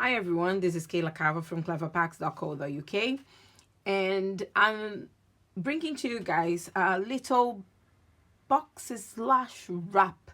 Hi everyone, this is Kayla Carver from cleverpacks.co.uk, and I'm bringing to you guys a little boxes slash wrap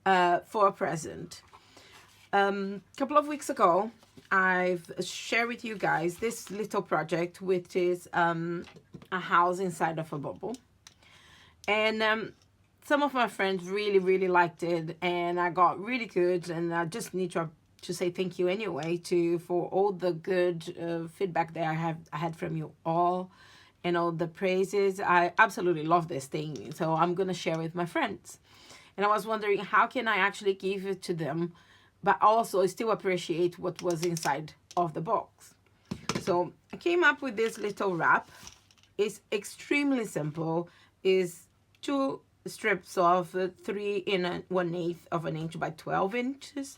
for a present. A couple of weeks ago, I've shared with you guys this little project, which is a house inside of a bubble. And some of my friends really liked it, and I got really good, and I just need to say thank you anyway for all the good feedback that I had from you all, and all the praises. I absolutely love this thing, so I'm gonna share with my friends. And I was wondering, how can I actually give it to them but also still appreciate what was inside of the box? So I came up with this little wrap. It's extremely simple. It's 2 strips of 3 1/8 of an inch by 12 inches,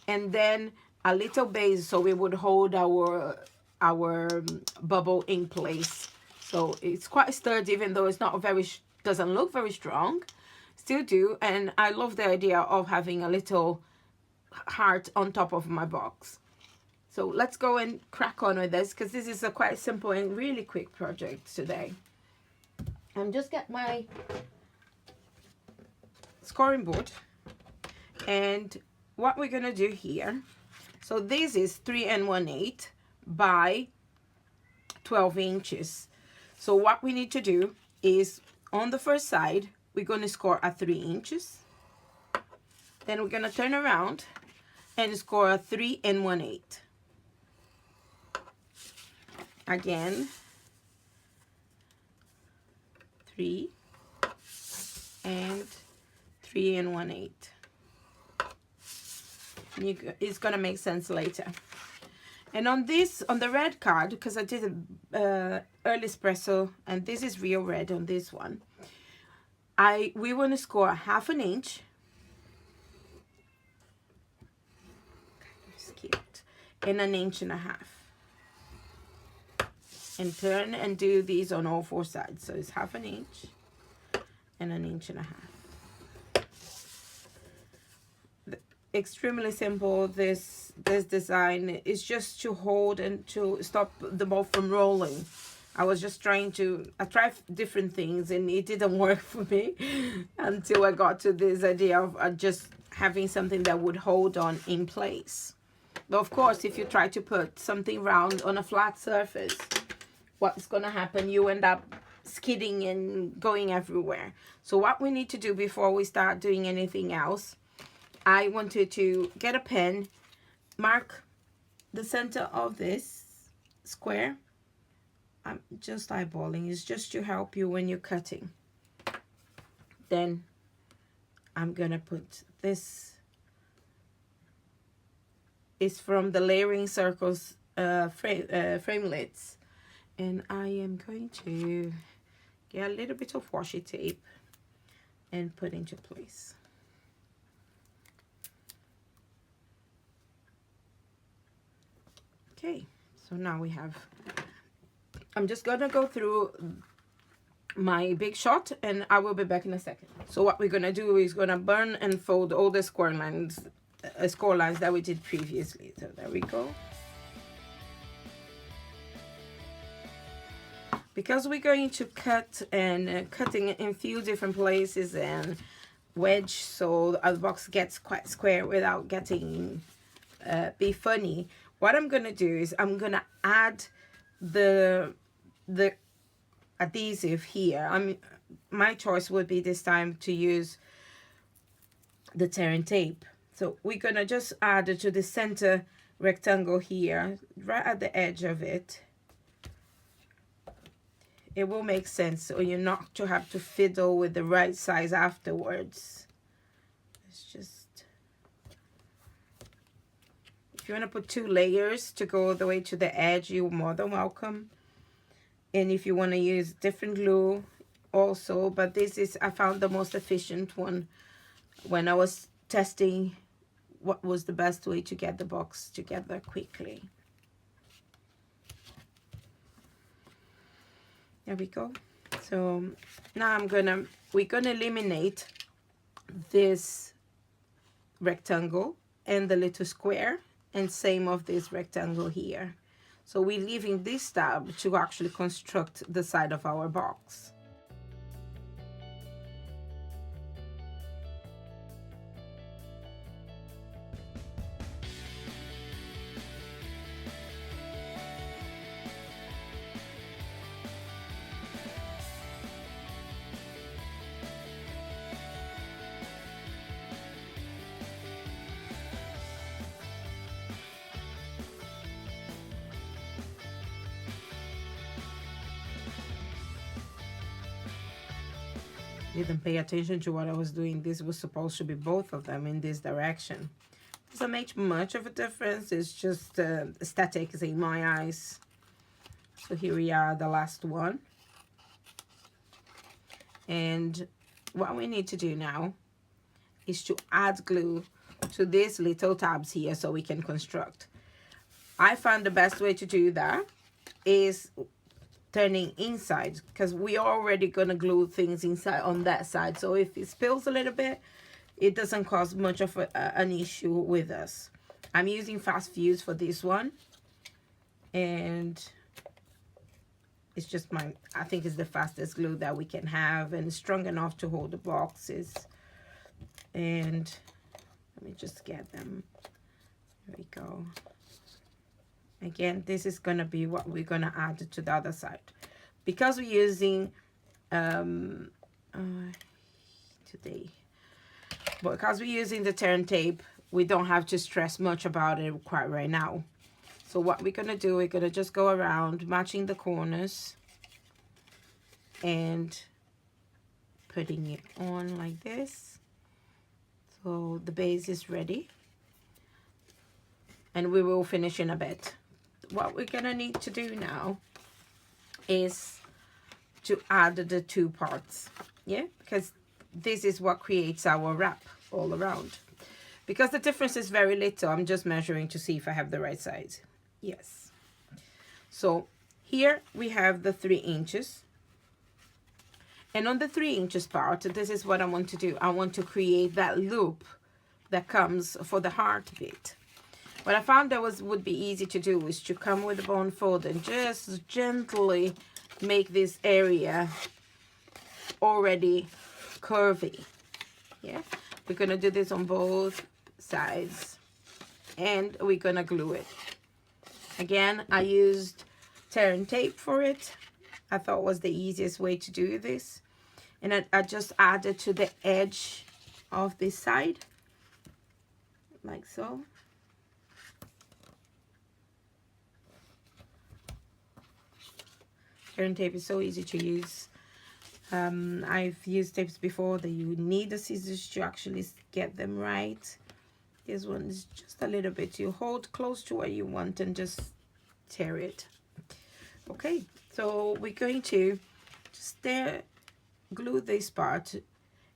and then a little base so it would hold our bubble in place. So it's quite sturdy, even though it's not very doesn't look very strong. Still do, and I love the idea of having a little heart on top of my box. So let's go and crack on with this, because this is a quite simple and really quick project today. I'm just get my scoring board, and what we're gonna do here, so this is 3 1/8 by 12 inches. So what we need to do is, on the first side, we're gonna score at 3 inches. Then we're gonna turn around and score a 3 1/8. Again, 3 and 3 1/8. It's gonna make sense later. And on this, on the red card, because I did a early espresso, and this is real red on this one, we want to score 1/2 an inch. And 1.5 inches. And turn and do these on all 4 sides. So it's 1/2 inch and 1.5 inches. Extremely simple. This design is just to hold and to stop the ball from rolling. I was just I tried different things, and it didn't work for me until I got to this idea of just having something that would hold on in place. But of course, if you try to put something round on a flat surface, what's gonna happen? You end up skidding and going everywhere. So what we need to do before we start doing anything else, I wanted to get a pen, mark the center of this square. I'm just eyeballing. It's just to help you when you're cutting. Then I'm gonna put this. It's from the Layering Circles framelits, and I am going to get a little bit of washi tape and put into place. Okay, so now we have, I'm just gonna go through my big shot, and I will be back in a second. So what we're gonna do is gonna burn and fold all the score lines that we did previously. So there we go. Because we're going to cut and cutting in a few different places and wedge, so the box gets quite square without getting be funny. What I'm gonna do is I'm gonna add the adhesive here. My choice would be this time to use the tearing tape. So we're gonna just add it to the center rectangle here, right at the edge of it. It will make sense, so you're not to have to fiddle with the right size afterwards. It's just, if you want to put 2 layers to go all the way to the edge, you're more than welcome. And if you want to use different glue also, but this is, I found the most efficient one when I was testing what was the best way to get the box together quickly. There we go. So now we're gonna eliminate this rectangle and the little square and same of this rectangle here. So we're leaving this tab to actually construct the side of our box. Didn't pay attention to what I was doing. This was supposed to be both of them in this direction. Doesn't make much of a difference. It's just aesthetics in my eyes. So here we are, the last one. And what we need to do now is to add glue to these little tabs here so we can construct. I found the best way to do that is turning inside, because we are already gonna glue things inside on that side, so if it spills a little bit, it doesn't cause much of an issue with us. I'm using fast fuse for this one, and it's just I think it's the fastest glue that we can have, and strong enough to hold the boxes. And let me just get them. There we go. Again, this is gonna be what we're gonna add to the other side. Because we're using because we're using the turn tape, we don't have to stress much about it quite right now. So what we're gonna do, we're gonna just go around matching the corners and putting it on like this. So the base is ready, and we will finish in a bit. What we're gonna need to do now is to add the two parts, yeah, because this is what creates our wrap all around. Because the difference is very little, I'm just measuring to see if I have the right size. Yes. So here we have the 3 inches, and on the 3 inches part, this is what I want to do. I want to create that loop that comes for the heart bit. What I found that would be easy to do is to come with a bone fold and just gently make this area already curvy. Yeah, we're gonna do this on both sides, and we're gonna glue it. Again, I used turn tape for it. I thought was the easiest way to do this, and I just added to the edge of this side like so. Turn tape is so easy to use. I've used tapes before that you need the scissors to actually get them right. This one is just a little bit. You hold close to where you want and just tear it. Okay, so we're going to just glue this part,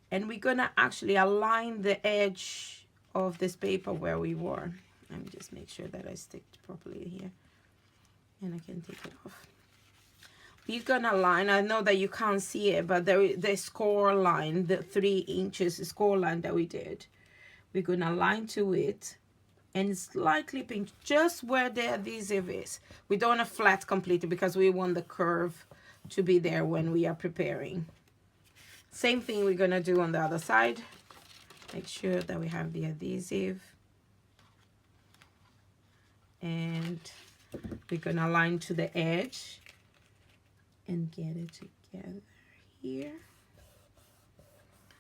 and we're gonna actually align the edge of this paper where we were. Let me just make sure that I stick properly here, and I can take it off. We're gonna line, I know that you can't see it, but the score line, the 3 inches score line that we did, we're gonna line to it and slightly pinch just where the adhesive is. We don't want to flat completely because we want the curve to be there when we are preparing. Same thing we're gonna do on the other side. Make sure that we have the adhesive, and we're gonna line to the edge and get it together here.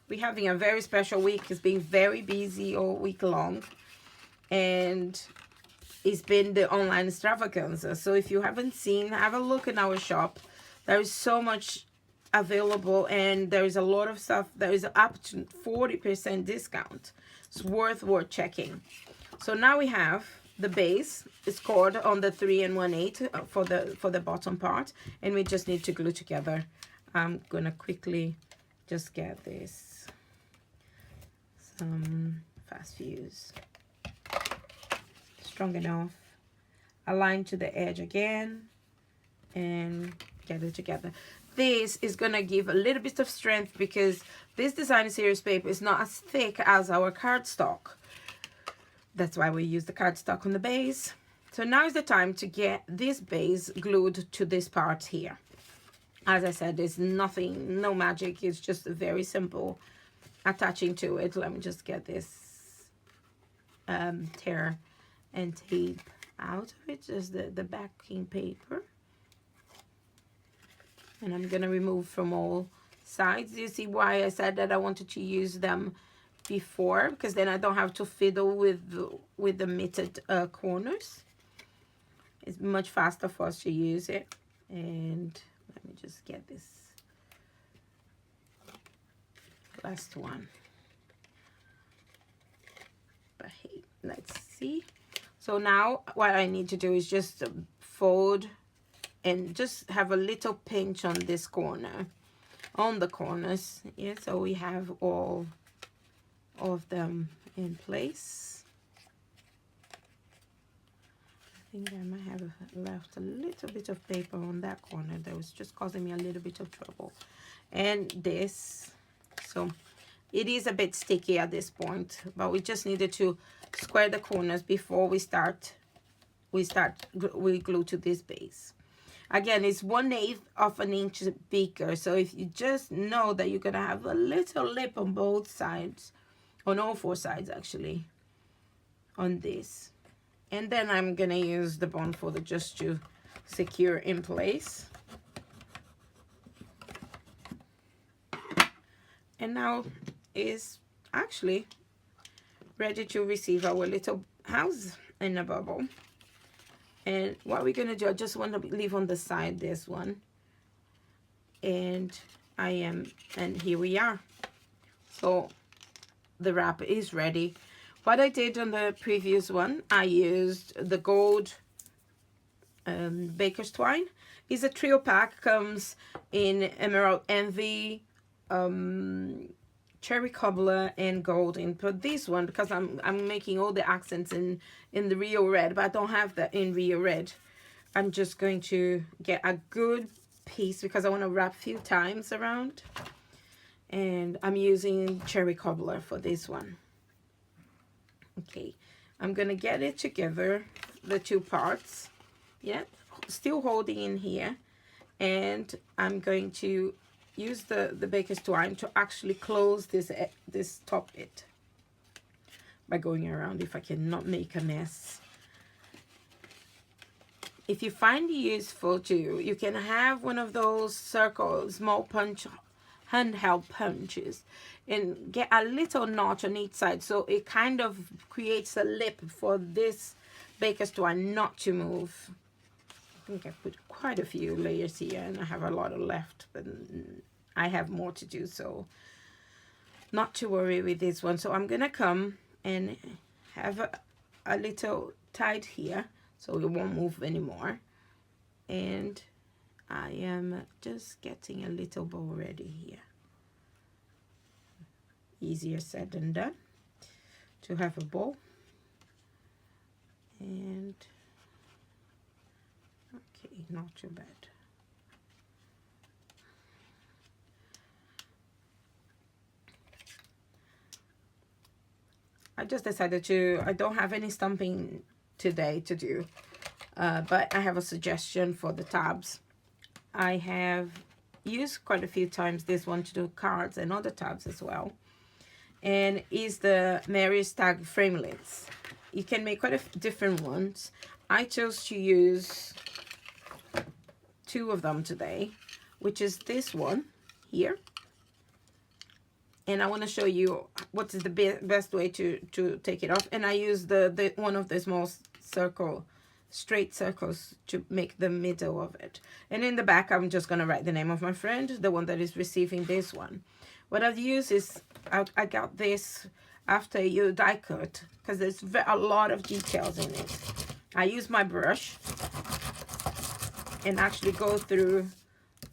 We're having a very special week. It's been very busy all week long, and it's been the online extravaganza. So if you haven't seen, have a look in our shop. There is so much available, and there is a lot of stuff. There is up to 40% discount. It's worth checking. So now we have the base scored on the 3 1/8 for the bottom part, and we just need to glue together. I'm gonna quickly just get this some fast fuse, strong enough, align to the edge again, and get it together. This is gonna give a little bit of strength because this design series paper is not as thick as our cardstock. That's why we use the cardstock on the base. So now is the time to get this base glued to this part here. As I said, there's nothing, no magic. It's just very simple attaching to it. Let me just get this tear and tape out of it, just the backing paper. And I'm gonna remove from all sides. You see why I said that I wanted to use them before, because then I don't have to fiddle with the mitted corners. It's much faster for us to use it. And let me just get this last one. But hey, let's see. So now what I need to do is just fold and just have a little pinch on this corner, on the corners. Yeah, so we have all of them in place. I think I might have left a little bit of paper on that corner that was just causing me a little bit of trouble. And this, so it is a bit sticky at this point, but we just needed to square the corners before we glue to this base. Again, it's 1/8 of an inch bigger, so if you just know that you're gonna have a little lip on both sides, on all four sides actually, on this. And then I'm gonna use the bond folder just to secure in place. And now is actually ready to receive our little house in a bubble. And what we're gonna do, I just want to leave on the side this one. And and here we are. So the wrap is ready. What I did on the previous one, I used the gold baker's twine. It's a trio pack, comes in Emerald Envy, cherry cobbler, and golden. But this one, because I'm making all the accents in the Rio red, but I don't have that in Rio red, I'm just going to get a good piece because I want to wrap a few times around. And I'm using cherry cobbler for this one. Okay, I'm gonna get it together, the two parts, yeah, still holding in here, and I'm going to use the baker's twine to actually close this top bit by going around, if I cannot make a mess. If you find it useful too, you can have one of those circle small punch handheld punches and get a little notch on each side, so it kind of creates a lip for this baker's twine not to move. I think I put quite a few layers here and I have a lot left, but I have more to do, so not to worry with this one. So I'm gonna come and have a little tight here so it won't move anymore, and I am just getting a little bow ready here. Easier said than done to have a bow. And okay, not too bad. I just decided I don't have any stamping today to do, but I have a suggestion for the tabs. I have used quite a few times this one to do cards and other tabs as well, and is the Mary's Tag framelits. You can make quite a different ones. I chose to use two of them today, which is this one here, and I want to show you what is the best way to take it off. And I use the one of the small straight circles to make the middle of it. And in the back, I'm just going to write the name of my friend, the one that is receiving this one. What I've used is, I got this after you die cut, because there's a lot of details in it. I use my brush and actually go through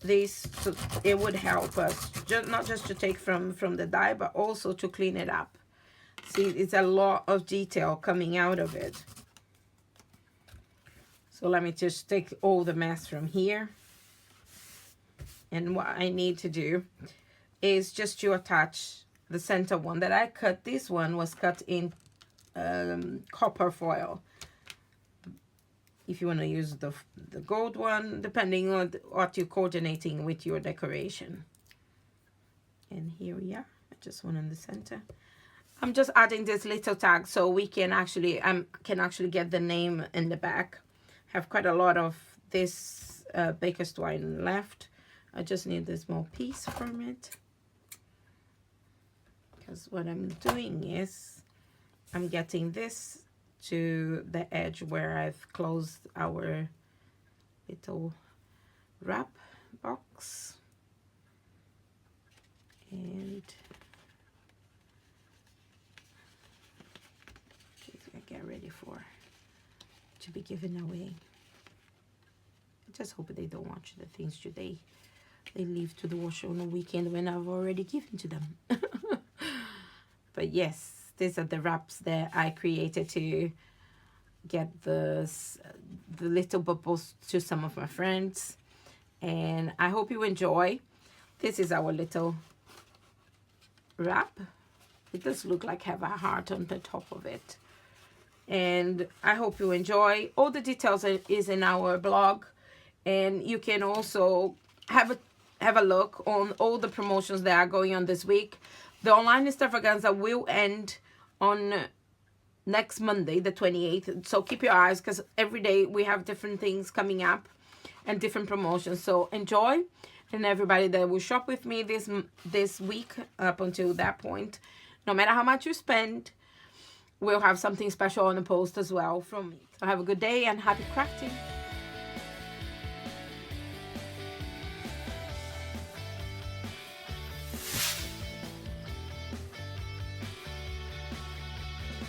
this, so it would help us, not just to take from the die, but also to clean it up. See, it's a lot of detail coming out of it. So let me just take all the mess from here. And what I need to do is just to attach the center one that I cut. This one was cut in copper foil. If you want to use the gold one, depending on what you're coordinating with your decoration. And here we are, just one in the center. I'm just adding this little tag so we can actually get the name in the back. Have quite a lot of this baker's twine left. I just need this small piece from it, because what I'm doing is I'm getting this to the edge where I've closed our little wrap box, and I get ready for to be given away. I just hope they don't watch the things today. They leave to the washer on the weekend when I've already given to them. But yes, these are the wraps that I created to get the little bubbles to some of my friends, and I hope you enjoy. This is our little wrap. It does look like have a heart on the top of it, and I hope you enjoy. All the details is in our blog, and you can also have a look on all the promotions that are going on this week. The online extravaganza will end on next Monday, the 28th. So keep your eyes, because every day we have different things coming up and different promotions. So enjoy, and everybody that will shop with me this week up until that point, no matter how much you spend, we'll have something special on the post as well from me. So have a good day and happy crafting.